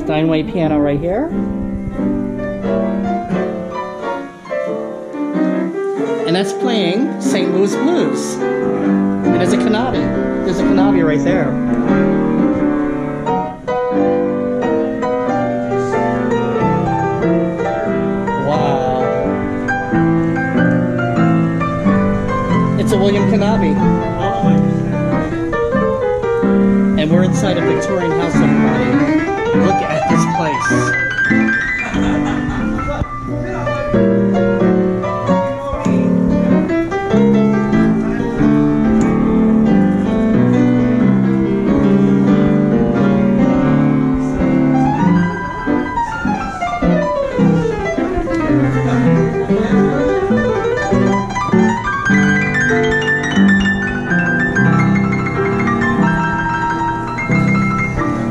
Steinway piano right here. And that's playing St. Louis Blues. And there's a Canabi. There's a Canabi right there. Wow. It's a William Canabi. And we're inside a Victorian house, everybody. Look at this place.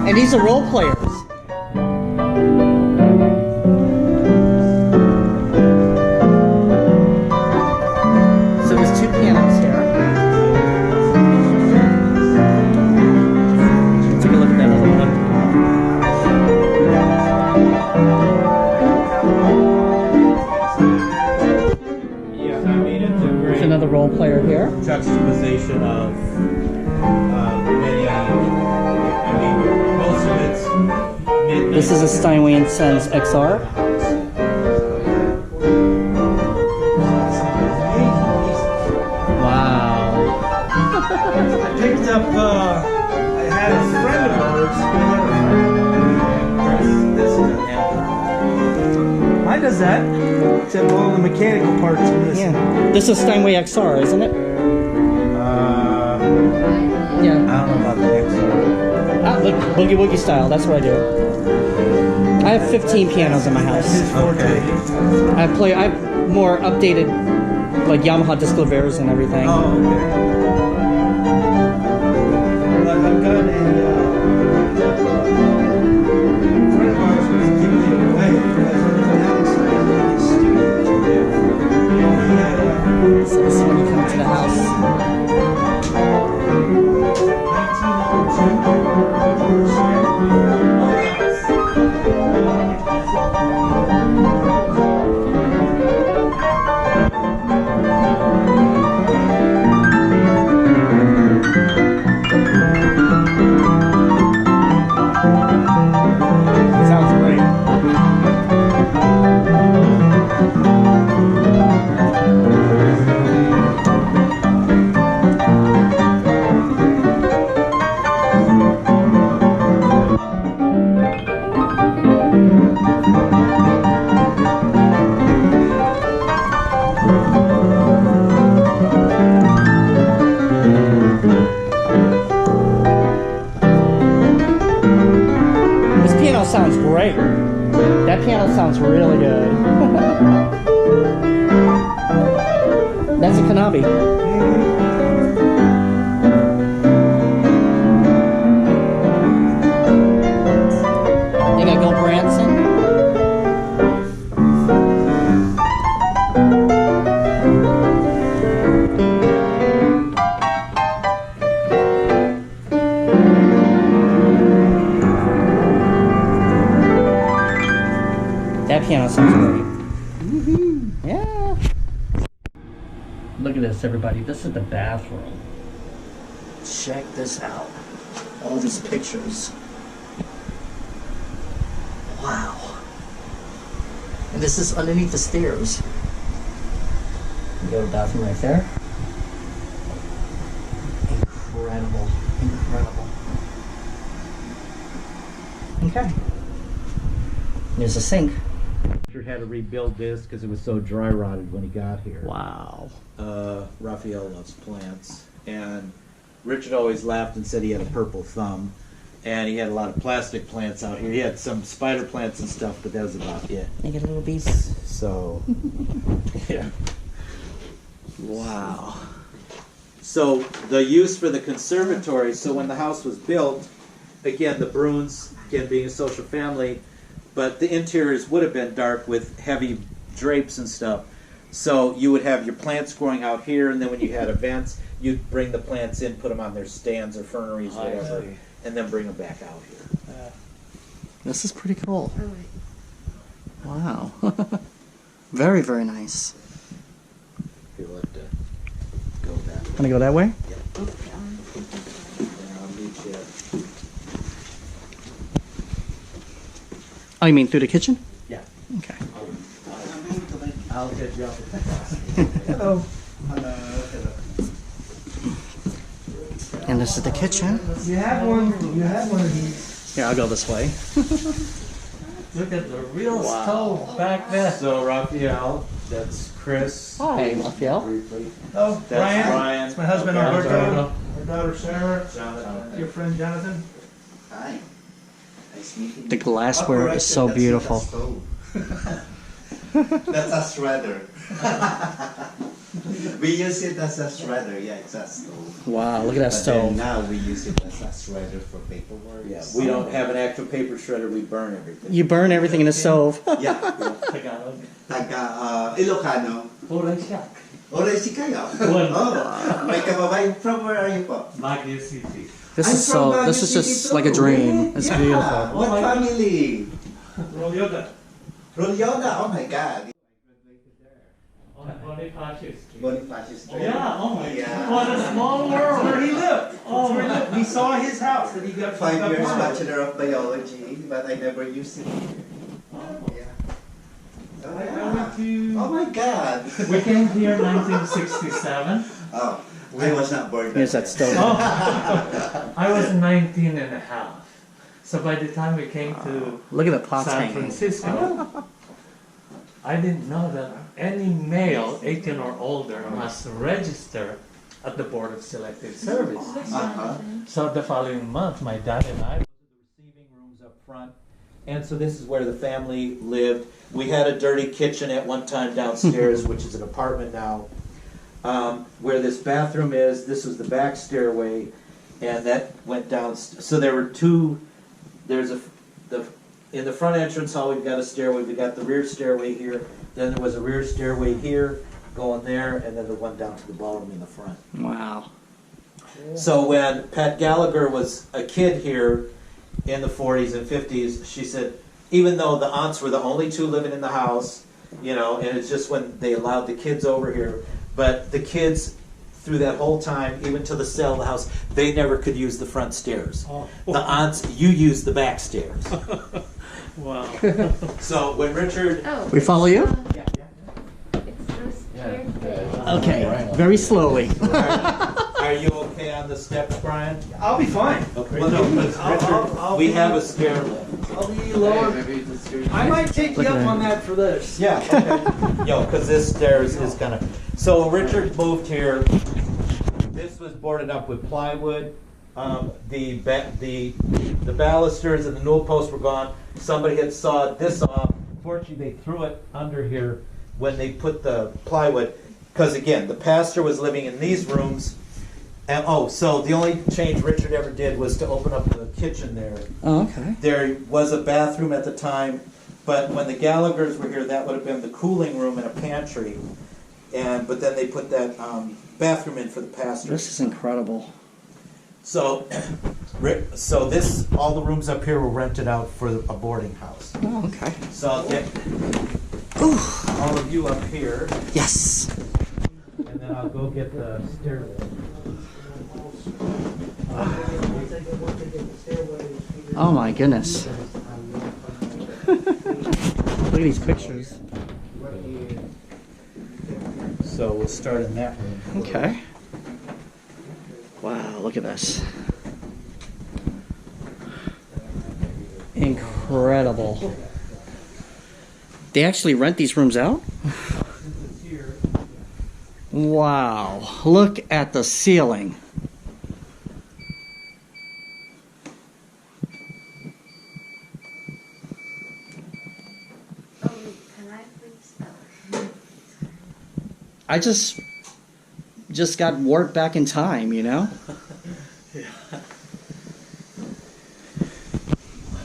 And these are role players. So there's two pianos here. Take a look at that other one. Yeah, I mean, it's a great There's another role player here. juxtaposition of many. I mean, most of it's midnight. This is a Steinway & Sons XR. Wow. I picked up, I had a friend of ours, this is an amp. Mine does that, except all the mechanical parts are missing. Yeah. This is Steinway XR, isn't it? Yeah. I don't know about the next one. Ah, look, boogie woogie style. That's what I do. I have 15 pianos in my house. Okay. I have more updated, like Yamaha Disclaveres and everything. Oh, okay. Well, I've got a friend of ours was giving it away because it was downside in his studio. He had So this is when you come to the house. 1902. Sounds great. This piano sounds great. That piano sounds really good. That's a Canabi. They got Gold Branson. That piano sounds great. Yeah. Look at this, everybody. This is the bathroom. Check this out. All these pictures. Wow. And this is underneath the stairs. You go to the bathroom right there. Incredible. Incredible. Okay. There's a sink. Richard had to rebuild this because it was so dry rotted when he got here. Wow. Raphael loves plants, and Richard always laughed and said he had a purple thumb, and he had a lot of plastic plants out here. He had some spider plants and stuff, but that was about it. They get little beasts. So, yeah. Wow. So the use for the conservatory, so when the house was built, again, the Brunes, again being a social family, but the interiors would have been dark with heavy drapes and stuff. So you would have your plants growing out here, and then when you had events, you'd bring the plants in, put them on their stands or ferneries, whatever, and then bring them back out here. This is pretty cool. Wow. Very, very nice. You'll have to go that way. Wanna go that way? Yep. I'll meet you. Oh, you mean through the kitchen? Yeah. Okay. I'll get you up. Hello. And this is the kitchen. You have one of these. Here, I'll go this way. Look at the real stove back there. So Raphael, that's Kris. Hi, Raphael. Briefly. Oh, That's Brian. Brian. That's my husband Alberto. Alberto. Our daughter Sarah. Jonathan. Your friend Jonathan. Hi. Nice meeting you. The glassware is so beautiful. That's a shredder. We use it as a shredder, yeah, it's a stove. Wow, look at that But then stove. now we use it as a shredder for paperwork. Yeah, we don't have an actual paper shredder. We burn everything. You burn everything in the stove. Yeah. Tagalog. Ilocano. Purang siyak. Oresi kayo? Wala. Oh, may kababayan. From where are you po? Baguio City. This I'm is from so. Baguio This is City just too. like a dream. It's Yeah. beautiful. What family? Rolyoda. Rolyoda, oh my God. On Bonifacio Street. Bonifacio Street. Yeah, oh my Yeah. God. What a small That's where world. he lived. Oh That's where he my lived. We saw his house that he got 5 got years married. Bachelor of Biology, but I never used it here. Yeah. Oh, I yeah. went to. Oh my God. We came here in 1967. Oh, I was not born Here's then. that stove. Oh, I was 19 and a half. So by the time we came to Look at the pots San hanging. Francisco, I didn't know that any male 18 or older must register at the Board of Selective Service. Uh-huh. So the following month, my dad and I, Receiving rooms up front, and so this is where the family lived. We had a dirty kitchen at one time downstairs, which is an apartment now. Where this bathroom is, this was the back stairway, and that went down. So there were two. There's in the front entrance hall. We've got a stairway. We got the rear stairway here. Then there was a rear stairway here, going there, and then the one down to the ballroom in the front. Wow. So when Pat Gallagher was a kid here in the 40s and 50s, she said, even though the aunts were the only two living in the house, you know, and it's just when they allowed the kids over here, but the kids through that whole time, even to the sale of the house, they never could use the front stairs. Oh. The aunts, you use the back stairs. wow. So when Richard, Oh. We follow you? It's those chairs. Okay. Very slowly. are you okay on the steps, Brian? I'll be fine. Okay. Well, no, I'll We be- have a stair lift. I'll be lower. I might take you Look at up that. on that for this. Yeah, okay. Yo, because this stairs is gonna. So Richard moved here. This was boarded up with plywood. The balusters and the newel posts were gone. Somebody had sawed this off. Fortunately, they threw it under here when they put the plywood. Because again, the pastor was living in these rooms. And so the only change Richard ever did was to open up the kitchen there. Oh, okay. There was a bathroom at the time, but when the Gallaghers were here, that would have been the cooling room and a pantry. But then they put that bathroom in for the pastor. This is incredible. So all the rooms up here were rented out for a boarding house. Oh, okay. So I'll get all of you up here, Yes. and then I'll go get the stair lift. Oh my goodness. Look at these pictures. So we'll start in that room. Okay. Wow, look at this. Incredible. They actually rent these rooms out? Wow, look at the ceiling. Oh, can I please? I just got warped back in time, you know?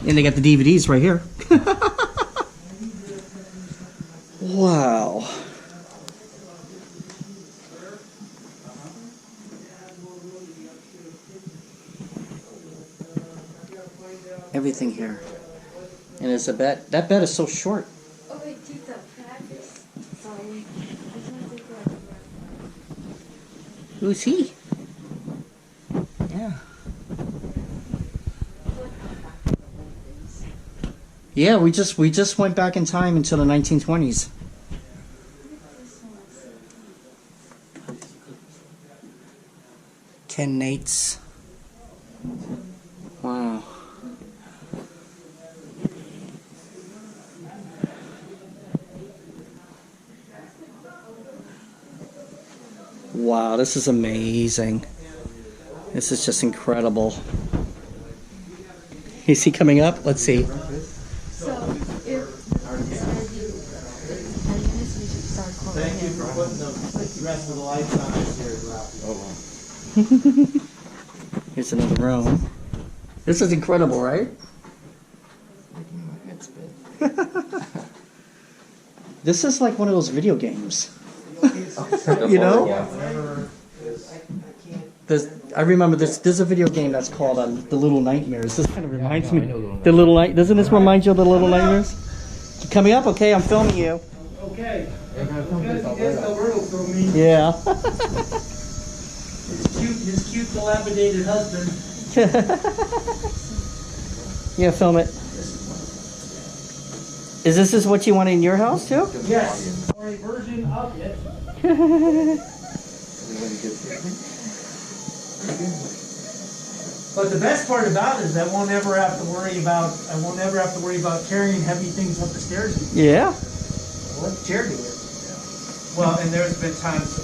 And they got the DVDs right here. Wow. Everything here. And it's a bed. That bed is so short. Oh wait, Tita, can I please? Sorry. I just want to take a look. Who's he? Yeah. Yeah, we just went back in time until the 1920s. Ken Nates. Wow. Wow, this is amazing. This is just incredible. Is he coming up? Let's see. So, if we should start calling Thank you him. for putting the rest of the lights on this here, Ralphie. Here's another room. This is incredible, right? This is like one of those video games. You know? I remember there's a video game that's called The Little Nightmares. This kind of reminds me. The Little Night. Doesn't this remind you of The Little Nightmares? You coming up? Okay, I'm filming you. Okay. Yes, Alberto filmed me. Yeah. His cute dilapidated husband. Yeah, film it. Is this what you want in your house too? Yes. Or a version of it. But the best part about it is I won't ever have to worry about carrying heavy things up the stairs. Yeah. I'll let the chair do it. Well, and there's been times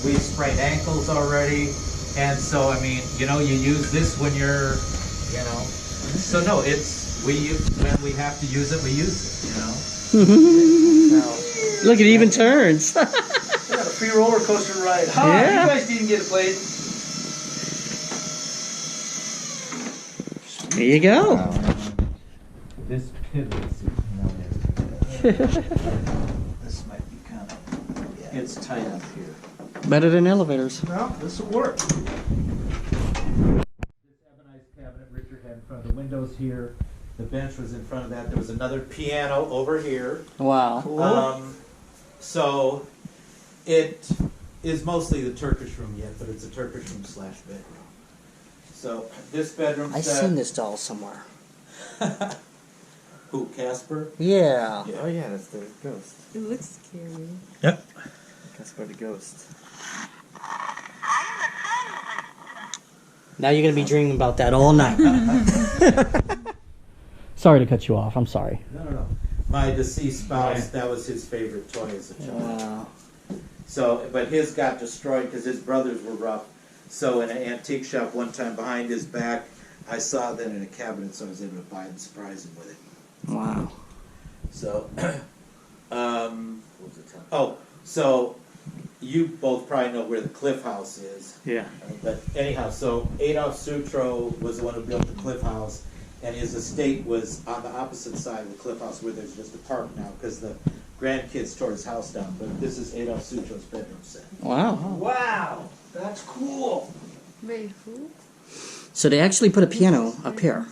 we've sprained ankles already, and so I mean, you know, you use this when you're, you know, so no, when we have to use it, we use it, you know. Look, it even turns. Yeah, a free roller coaster ride. Ha! Yeah. You guys didn't get it played. There you go. This pivots. This might be kind of, it's tight up here. Better than elevators. Well, this will work. This ebonized cabinet Richard had in front of the windows here. The bench was in front of that. There was another piano over here. Wow. So it is mostly the Turkish room yet, but it's a Turkish room / bedroom. So this bedroom I've set. seen this doll somewhere. Who, Casper? Yeah. Oh yeah, that's the ghost. It looks scary. Yep. Casper the ghost. Now you're gonna be dreaming about that all night. Sorry to cut you off. I'm sorry. No. My deceased spouse, that was his favorite toy as a child. Wow. So, but his got destroyed because his brothers were rough. So in an antique shop one time behind his back, I saw that in a cabinet, so I was able to buy it and surprise him with it. Wow. So, so you both probably know where the Cliff House is. Yeah. But anyhow, so Adolf Sutro was the one who built the Cliff House, and his estate was on the opposite side of the Cliff House where there's just a park now because the grandkids tore his house down. But this is Adolf Sutro's bedroom set. Wow. Wow, that's cool. Wait, who? So they actually put a piano up here.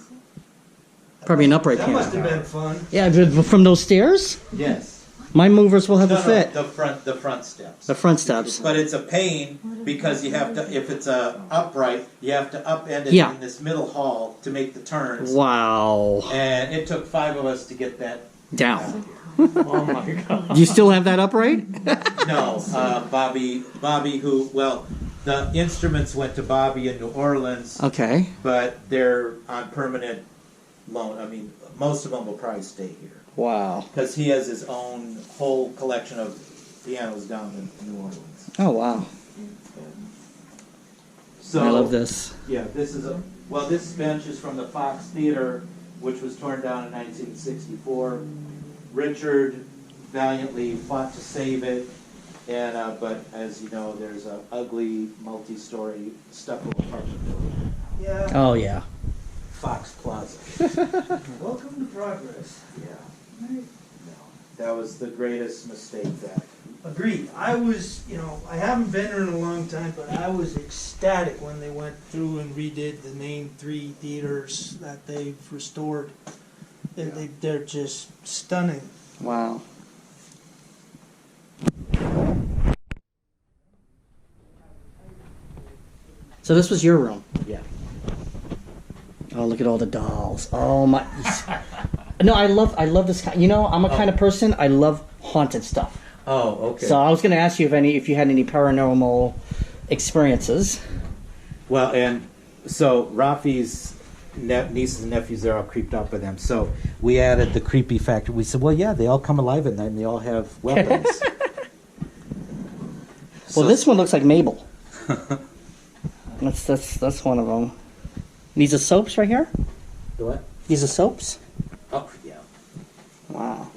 Probably an upright That piano. must have been fun. Yeah, from those stairs? Yes. My movers will have No, to fit. the front steps. The front steps. But it's a pain because you have to, if it's upright, you have to upend it Yeah. in this middle hall to make the turns. Wow. And it took 5 of us to get that Down. Oh my god. Do you still have that upright? No, Bobby, who, well, the instruments went to Bobby in New Orleans, Okay. but they're on permanent loan. I mean, most of them will probably stay here. Wow. Because he has his own whole collection of pianos down in New Orleans. Oh, wow. So, I love this. Yeah, this is this bench is from the Fox Theater, which was torn down in 1964. Richard valiantly fought to save it, and but as you know, there's an ugly multi-story stucco apartment building, Yeah. Oh, yeah. Fox Plaza. Welcome to progress. Yeah. No, That was the greatest mistake that. Agreed. I was, I haven't been there in a long time, but I was ecstatic when they went through and redid the main 3 theaters that they've restored. They're just stunning. Wow. So this was your room? Yeah. Oh, look at all the dolls. Oh my. No, I love this kind. I'm a kind of person, I love haunted stuff. Oh, okay. So I was going to ask you if you had any paranormal experiences. Well, and so Rafi's nieces and nephews, they're all creeped out by them. So we added the creepy factor. We said, well, yeah, they all come alive at night and they all have weapons. Well, this one looks like Mabel. That's one of them. These are soaps right here? The what? These are soaps? Oh, yeah. Wow.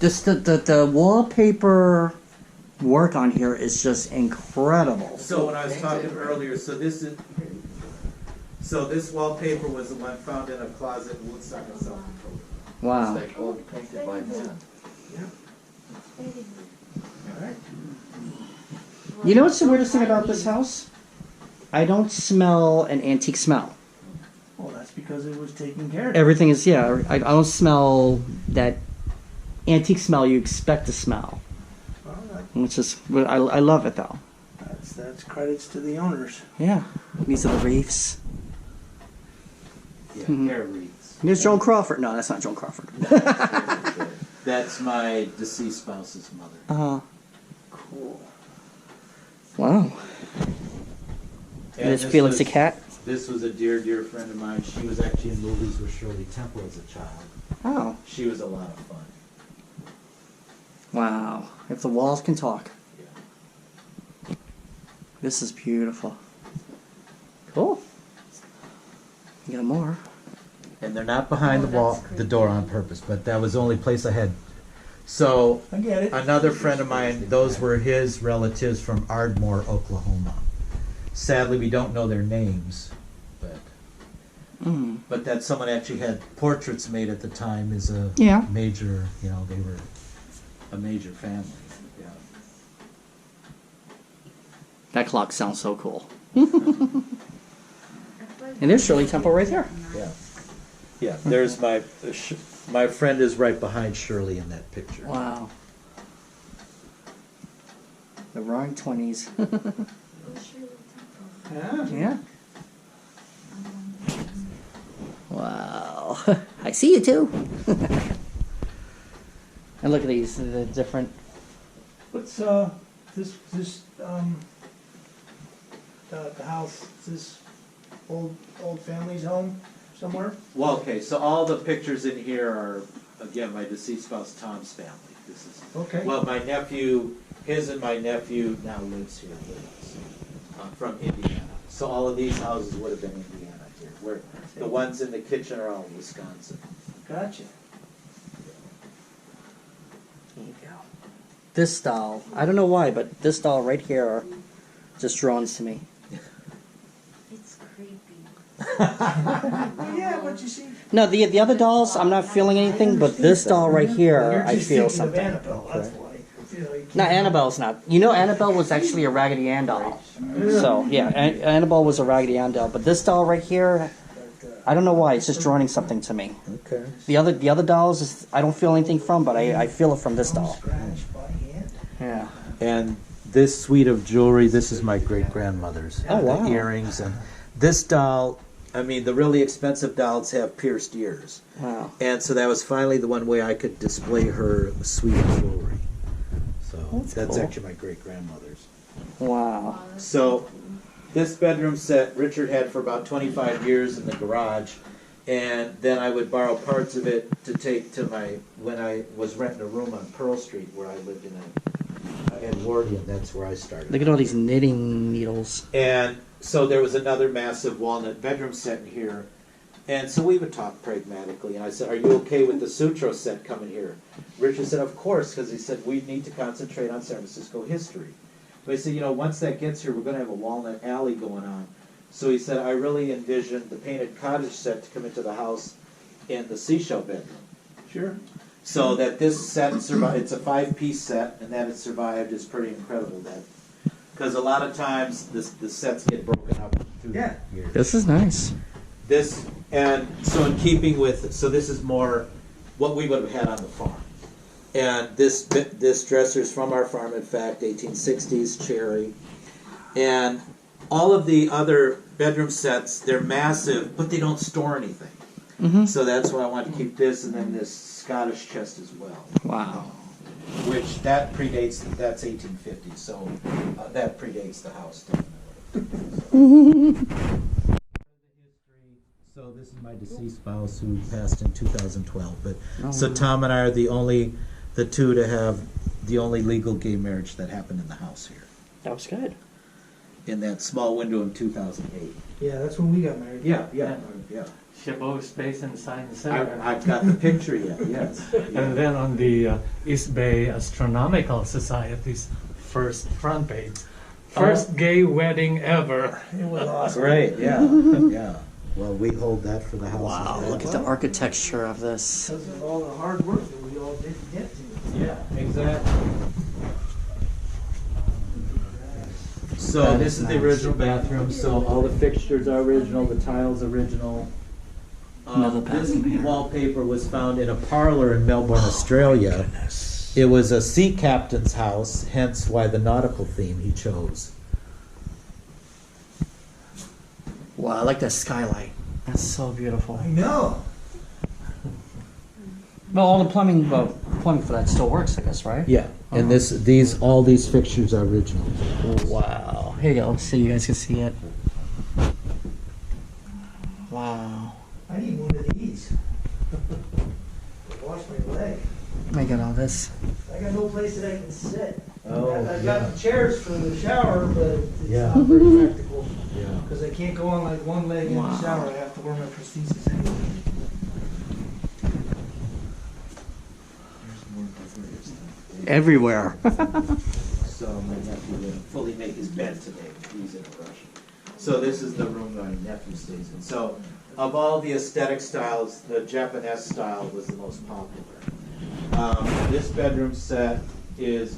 Just the wallpaper work on here is just incredible. So when I was talking earlier, this wallpaper was the one found in a closet in Woodstock and South Dakota. Wow. It's like old painted by hand. You know what's the weirdest thing about this house? I don't smell an antique smell. Well, that's because it was taken care of. Everything is, yeah, I don't smell that antique smell you expect to smell. Well, Which is, I love it though. that's credits to the owners. Yeah. These are the reefs. Yeah, Mhm. hair wreaths. Here's Joan Crawford. No, that's not Joan Crawford. That's my deceased spouse's mother. Cool. Wow. And there's Felix the cat. This was a dear, dear friend of mine. She was actually in movies with Shirley Temple as a child. Oh. She was a lot of fun. Wow. If the walls can talk. Yeah. This is beautiful. Cool. You got more. And they're not behind the door on purpose, but that was the only place I had. So I get it. another friend of mine, those were his relatives from Ardmore, Oklahoma. Sadly, we don't know their names, but that someone actually had portraits made at the time is a major, they were a major family. Yeah. That clock sounds so cool. And there's Shirley Temple right there. Yeah. Yeah, there's my friend is right behind Shirley in that picture. Wow. The Roaring 20s. Yeah. Yeah. Wow. I see you too. And look at these, the different. What's this the house? Is this old family's home somewhere? Well, okay, so all the pictures in here are, again, my deceased spouse Tom's family. This is Okay. well, my nephew, his and my nephew now lives here with us from Indiana. So all of these houses would have been Indiana here. Where the ones in the kitchen are all in Wisconsin. Gotcha. There you go. This doll, I don't know why, but this doll right here just drawn to me. It's creepy. Yeah, what you see? No, the other dolls, I'm not feeling anything, but this doll right here, You're I just feel thinking of something. Annabelle, that's why. You can't- No, Annabelle's not. Annabelle was actually a Raggedy Ann doll. So, yeah, Annabelle was a Raggedy Ann doll. But this doll right here, I don't know why, it's just drawing something to me. Okay. The other dolls, I don't feel anything from, but I feel it from this doll. Scratched by hand. Yeah. And this suite of jewelry, this is my great grandmother's. Oh, wow. The earrings and this doll. I mean, the really expensive dolls have pierced ears. Wow. And so that was finally the one way I could display her suite of jewelry. So that's cool. actually my great grandmother's. Wow. So this bedroom set Richard had for about 25 years in the garage, and then I would borrow parts of it to take to when I was renting a room on Pearl Street where I lived in Edwardian. That's where I started. Look at all these knitting needles. And so there was another massive walnut bedroom set in here. And so we would talk pragmatically. And I said, are you okay with the Sutro set coming here? Richard said, of course, because he said, we need to concentrate on San Francisco history. But he said, once that gets here, we're going to have a Walnut Alley going on. So he said, I really envisioned the painted cottage set to come into the house in the seashell bedroom. Sure. So that this set survived, it's a 5-piece set, and that it survived is pretty incredible. That because a lot of times the sets get broken up through Yeah. the years. This is nice. This, and so in keeping with, so this is more what we would have had on the farm. And this dresser is from our farm, in fact, 1860s cherry. And all of the other bedroom sets, they're massive, but they don't store anything. Mm-hmm. So that's why I wanted to keep this, and then this Scottish chest as well. Wow. Which that predates, that's 1850, so that predates the house definitely. So this is my deceased spouse who passed in 2012. But so Tom and I are the two to have the only legal gay marriage that happened in the house here. That was good. In that small window in 2008. Yeah, that's when we got married. Yeah. Chabot Space and Science Center. I've got the picture yet, yes. And then on the East Bay Astronomical Society's first front page. First gay wedding ever. It was awesome. Great, yeah. Yeah. Well, we hold that for the house. Wow, look at the architecture of this. Because of all the hard work that we all did to get to it. Yeah, exactly. So this is the original bathroom, so all the fixtures are original, the tiles original. Another This bathroom here. wallpaper was found in a parlor in Melbourne, Australia. It was a sea captain's house, hence why the nautical theme he chose. Wow, I like that skylight. That's so beautiful. I know. Well, all the plumbing for that still works, I guess, right? Yeah, and all these fixtures are original. Wow. Here you go, so you guys can see it. Wow. I need one of these. To wash my leg. I got all this. I got no place that I can sit. Oh, I've got chairs for the shower, but it's Yeah. not very practical. Yeah. Because I can't go on like one leg in the shower. I have to wear my prosthesis anyway. Everywhere. So my nephew didn't fully make his bed today. He's in a rush. So this is the room my nephew stays in. So of all the aesthetic styles, the Japanese style was the most popular. This bedroom set is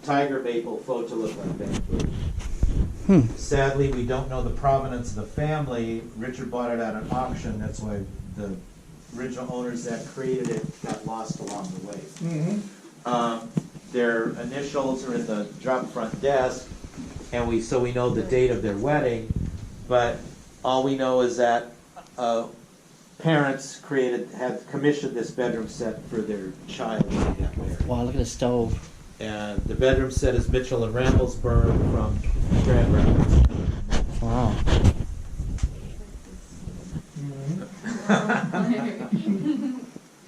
tiger maple faux to look like bamboo. Sadly, we don't know the provenance of the family. Richard bought it at an auction. That's why the original owners that created it got lost along the way. Mm-hmm. Their initials are in the drop front desk, and we know the date of their wedding, but all we know is that parents had commissioned this bedroom set for their child when they got married. Wow, look at the stove. And the bedroom set is Mitchell and Ramblesburg from Grand Rapids. Wow.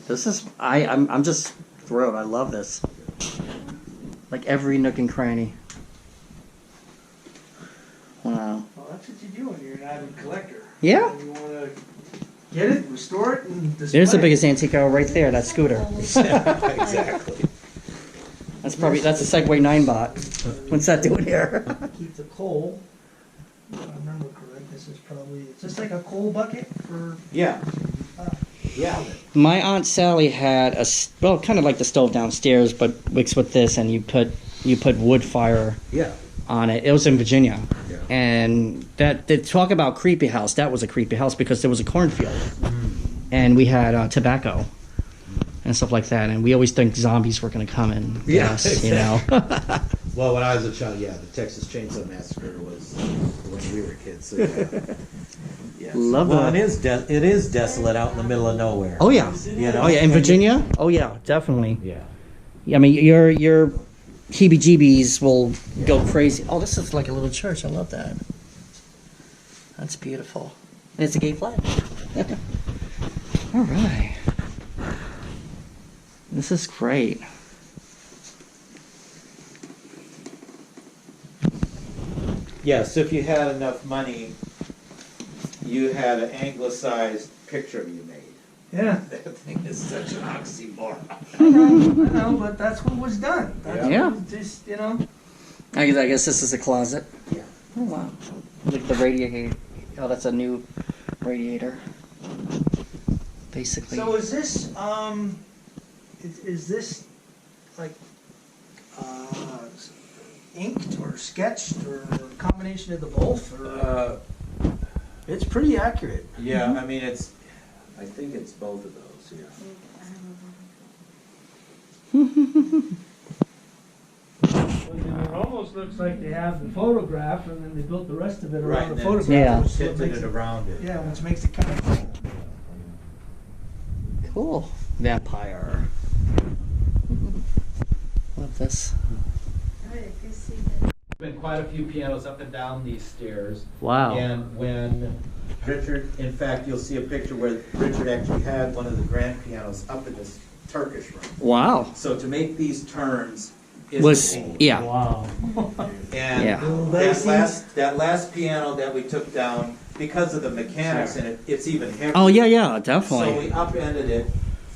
This is I'm just thrilled. I love this. Like every nook and cranny. Wow. Well, that's what you do when you're an avid collector. Yeah. And you want to get it, restore it, and display There's the it. biggest antique right there, that scooter. Exactly. That's a Segway 9-bot. What's that doing here? Keep the coal. If I remember correct, this is probably, it's just like a coal bucket for. Yeah. Yeah. My Aunt Sally had kind of like the stove downstairs, but mixed with this, and you put wood fire Yeah. on it. It was in Virginia. Yeah. And they talk about creepy house. That was a creepy house because there was a cornfield. And we had tobacco and stuff like that. And we always think zombies were going to come and get us, you know. Well, when I was a child, yeah, the Texas Chainsaw Massacre was when we were kids. So yeah. Yes. Love well, that. it is desolate out in the middle of nowhere. Oh, yeah. You know? Oh, yeah. In Virginia? Oh, yeah, definitely. Yeah. I mean, your heebie-jeebies will go crazy. Oh, this is like a little church. I love that. That's beautiful. And it's a gay flag. All right. This is great. Yeah, so if you had enough money, you had an anglicized picture you made. Yeah. That thing is such an oxymoron. I know, but that's what was done. That's Yeah. what was just, I guess this is a closet. Yeah. Oh, wow. Look at the radiator. Oh, that's a new radiator. Basically. So is this, is this like, inked or sketched or a combination of the both, or? It's pretty accurate. Yeah, I mean, I think it's both of those, yeah. It almost looks like they have the photograph and then they built the rest of it Right, around the then photograph. Yeah. which Tinted makes it around it. Yeah, which makes it kind of cool. Cool. Vampire. Love this. Been quite a few pianos up and down these stairs. Wow. And when Richard, in fact, you'll see a picture where Richard actually had one of the grand pianos up in this Turkish room. Wow. So to make these turns is Was the pain. yeah. Wow. And Yeah. that last piano that we took down, because of the mechanics in it, it's even heavier. Oh yeah, yeah, So definitely. we upended it,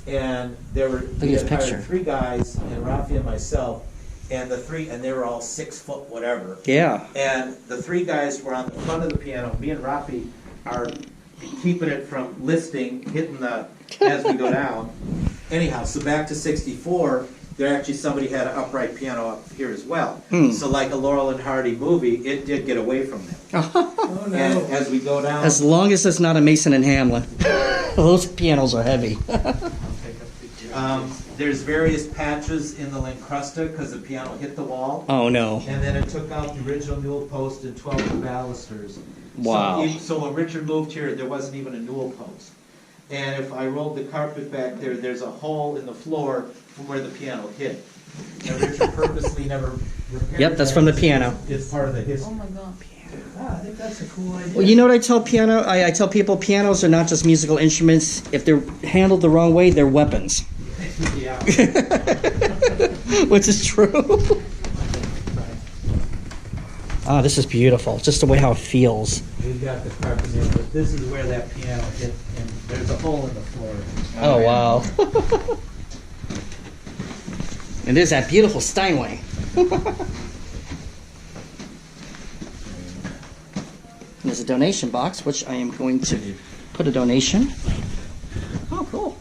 and there were at we his had hired picture. 3 guys, and Rafi and myself, and they were all 6 foot whatever. Yeah. And the 3 guys were on the front of the piano. Me and Rafi are keeping it from listing, hitting the as we go down. Anyhow, so back to 64, there actually somebody had an upright piano up here as well. So like a Laurel and Hardy movie, it did get away from them. Oh, no. And as we go down, As long as it's not a Mason and Hamlin. Those pianos are heavy. there's various patches in the Lincrusta because the piano hit the wall. Oh no. And then it took out the original newel post and 12 balusters. Wow. So when Richard moved here, there wasn't even a newel post. And if I rolled the carpet back there, there's a hole in the floor from where the piano hit. And Richard purposely never repaired Yep, that's that. from the piano. It's part of the history. Oh my god. Ah, I think that's a cool idea. Well, you know what I tell I tell people pianos are not just musical instruments. If they're handled the wrong way, they're weapons. Yeah. Which is true. Ah, this is beautiful. Just the way how it feels. We've got the carpet in, but this is where that piano hit, and there's a hole in the floor. Oh wow. And there's that beautiful Steinway. There's a donation box, which I am going to put a donation. Oh, cool.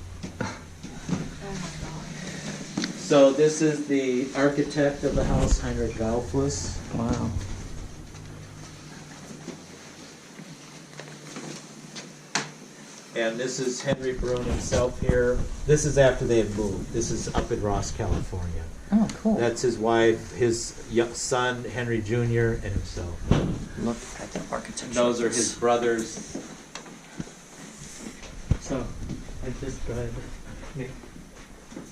So this is the architect of the house, Heinrich Gaufus. Wow. And this is Henry Brune himself here. This is after they had moved. This is up in Ross, California. Oh, cool. That's his wife, his son, Henry Jr., and himself. Look at the architecture. Those are his brothers. So, I just tried.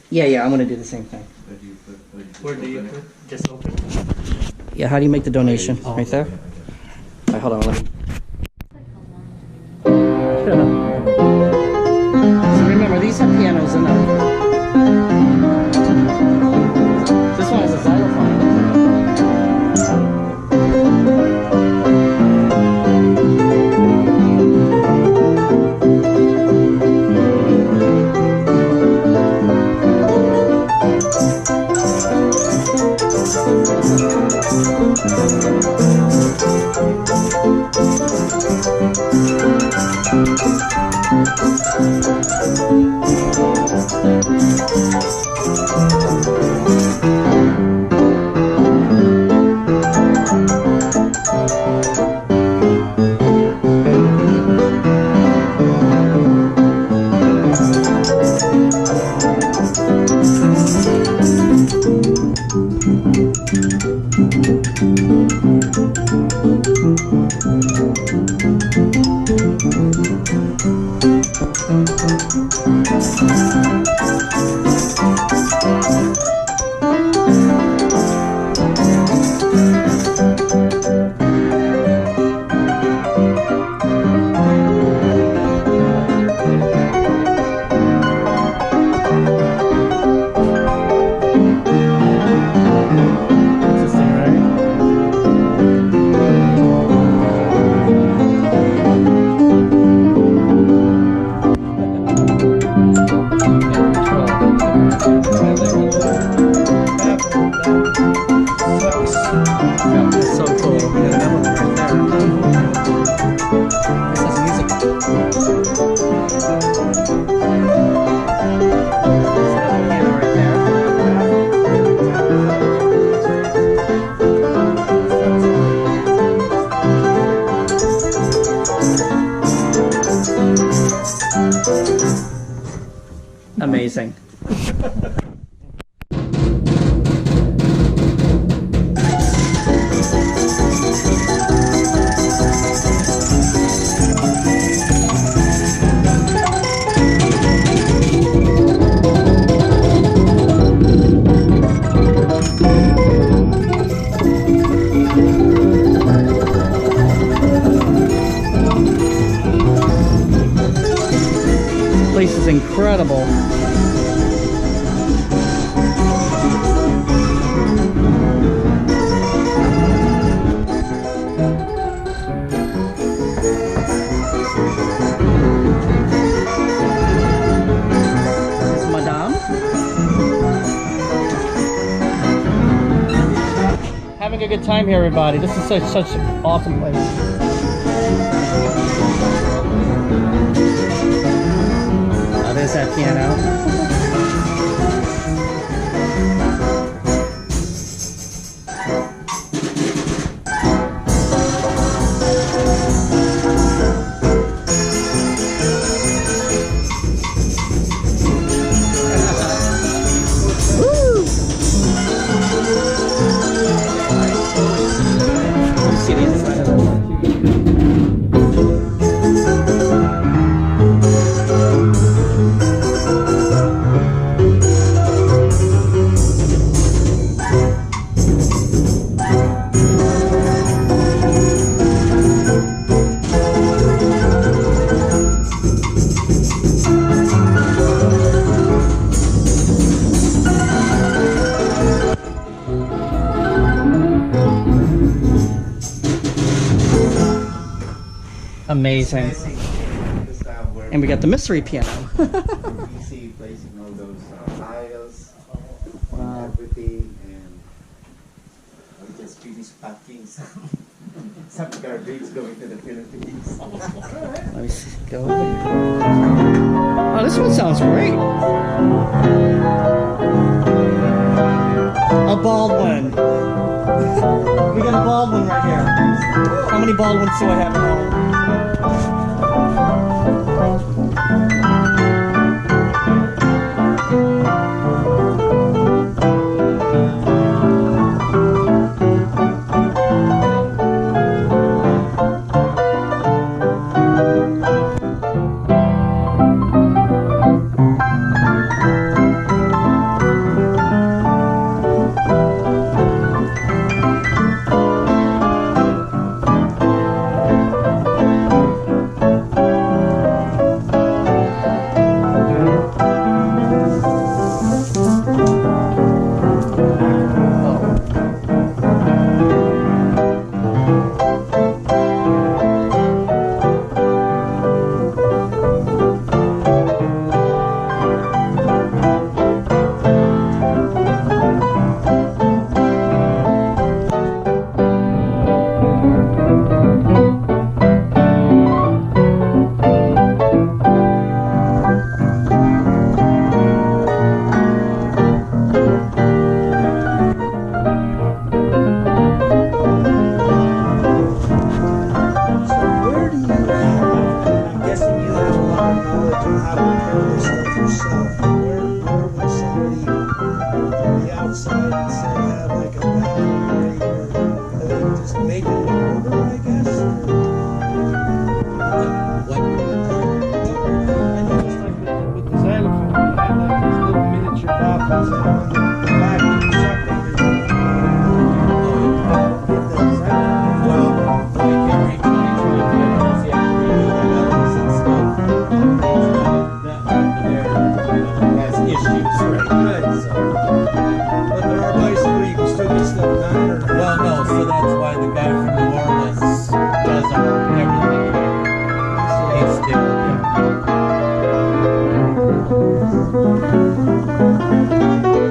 Yeah, I'm gonna do the same thing. Where do you put? Just open? Yeah, how do you make the donation? Right there? All right, hold on. Let me. So remember, these have pianos in them. This one has a xylophone. Amazing. Place is incredible. It's Madame. Having a good time here, everybody. This is such an awesome place. There's that piano. Woo! You see these inside of them? Amazing. And we got the mystery piano. Easy placing all those tiles Wow. and everything, and We just finished packing some garbage going to the Philippines. Let me see. Go. Oh, this one sounds great. A Baldwin. We got a Baldwin right here. How many Baldwins do I have at home? Still, yeah.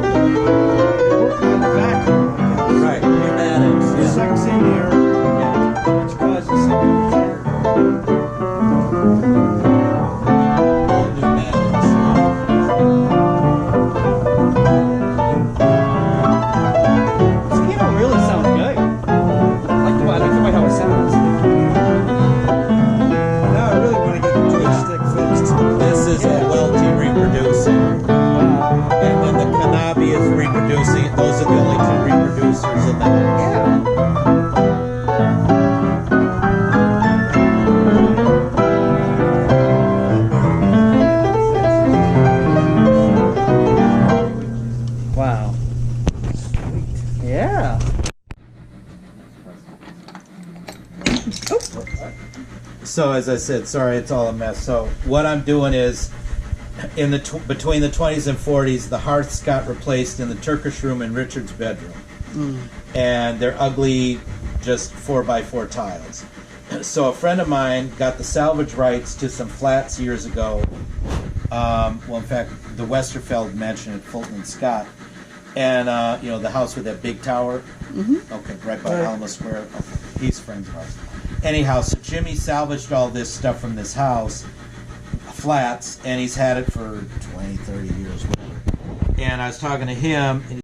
So as I said, sorry, it's all a mess. So what I'm doing is, in the between the 20s and 40s, the hearths got replaced in the Turkish room and Richard's bedroom, and they're ugly, just 4x4 tiles. So a friend of mine got the salvage rights to some flats years ago. Well, in fact, the Westerfeld mansion at Fulton and Scott, and you know, the house with that big tower. Okay, right by Alamo Square. Okay, he's friends of ours. Anyhow, so Jimmy salvaged all this stuff from this house, flats, and he's had it for 20, 30 years, whatever. And I was talking to him, and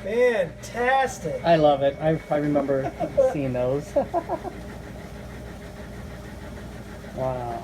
Fantastic. I love it. I remember seeing those. Wow.